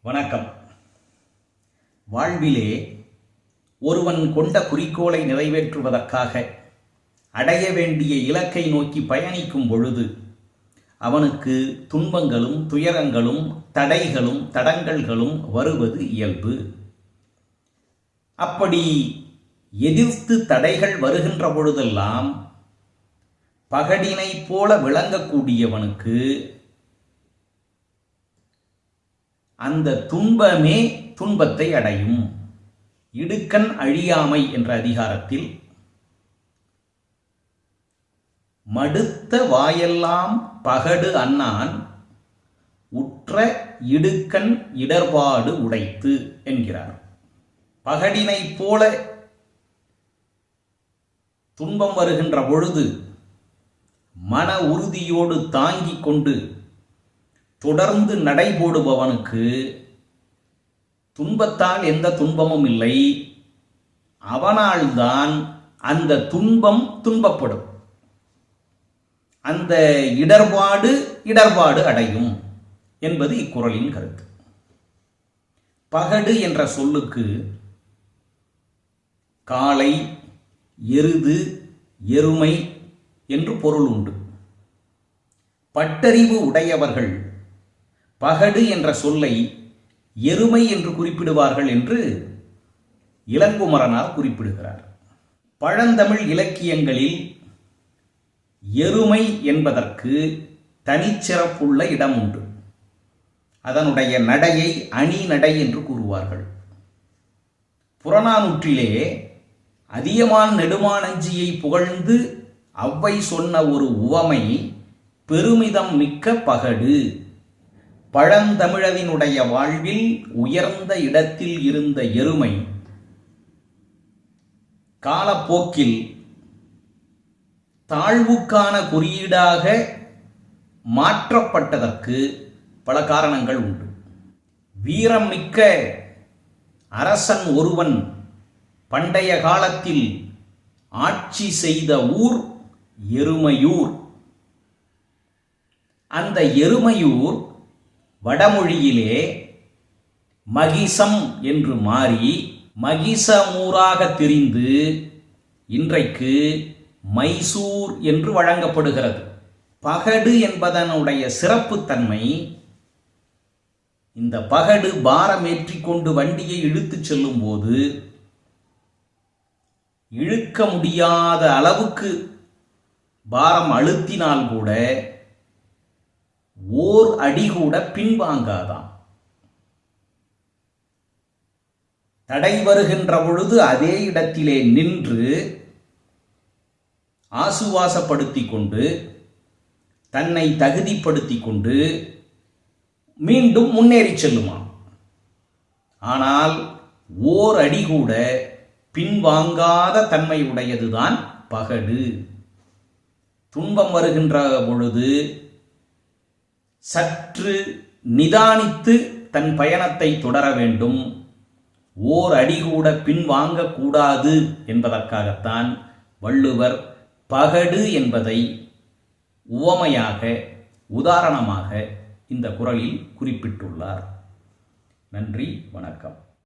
வணக்கம். வாழ்விலே ஒருவன் கொண்ட குறிக்கோளை நிறைவேற்றுவதற்காக அடைய வேண்டிய இலக்கை நோக்கி பயணிக்கும் பொழுது அவனுக்கு துன்பங்களும் துயரங்களும் தடைகளும் தடங்கல்களும் வருவது இயல்பு. அப்படி எதிர்த்து தடைகள் வருகின்ற பொழுதெல்லாம் பகடினை போல விளங்கக்கூடியவனுக்கு அந்த துன்பமே துன்பத்தை அடையும். இடுக்கண் அழியாமை என்ற அதிகாரத்தில் மடுத்த வாயெல்லாம் பகடு அன்னான் உற்ற இடுக்கண் இடர்பாடு உடைத்து என்கிறார். பகடினை போல துன்பம் வருகின்ற பொழுது மன உறுதியோடு தாங்கிக் கொண்டு தொடர்ந்து நடைபோடுபவனுக்கு துன்பத்தால் எந்த துன்பமும் இல்லை, அவனால் தான் அந்த துன்பம் துன்பப்படும், அந்த இடர்பாடு அடையும் என்பது இக்குறளின் கருத்து. பகடு என்ற சொல்லுக்கு காளை, எருது, எருமை என்று பொருள் உண்டு. பட்டறிவு உடையவர்கள் பகடு என்ற சொல்லை எருமை என்று குறிப்பிடுவார்கள் என்று இளங்குமரனார் குறிப்பிடுகிறார். பழந்தமிழ் இலக்கியங்களில் எருமை என்பதற்கு தனிச்சிறப்புள்ள இடம் உண்டு. அதனுடைய நடையை அணி நடை என்று கூறுவார்கள். புறநானூற்றிலே அதியமான் நெடுமானஞ்சியை புகழ்ந்து அவ்வை சொன்ன ஒரு உவமை பெருமிதம் மிக்க பகடு. பழந்தமிழனினுடைய வாழ்வில் உயர்ந்த இடத்தில் இருந்த எருமை காலப்போக்கில் தாழ்வுக்கான குறியீடாக மாற்றப்பட்டதற்கு பல காரணங்கள் உண்டு. வீரம் மிக்க அரசன் ஒருவன் பண்டைய காலத்தில் ஆட்சி செய்த ஊர் எருமையூர். அந்த எருமையூர் வடமொழியிலே மகிசம் என்று மாறி மகிசமூராக திரிந்து இன்றைக்கு மைசூர் என்று வழங்கப்படுகிறது. பகடு என்பதனுடைய சிறப்புத்தன்மை, இந்த பகடு பாரம் ஏற்றிக்கொண்டு வண்டியை இழுத்துச் செல்லும் போது இழுக்க முடியாத அளவுக்கு பாரம் அழுத்தினால் கூட ஓர் அடி கூட பின்வாங்காதாம். தடை வருகின்ற பொழுது அதே இடத்திலே நின்று ஆசுவாசப்படுத்திக் கொண்டு தன்னை தகுதிப்படுத்திக் கொண்டு மீண்டும் முன்னேறி செல்லுமாம். ஆனால் ஓர் அடி கூட பின்வாங்காத தன்மை உடையதுதான் பகடு. துன்பம் வருகின்ற பொழுது சற்று நிதானித்து தன் பயணத்தை தொடர வேண்டும். ஓர் அடி கூட பின்வாங்கக்கூடாது என்பதற்காகத்தான் வள்ளுவர் பகடு என்பதை உவமையாக உதாரணமாக இந்த குறளில் குறிப்பிட்டுள்ளார். நன்றி, வணக்கம்.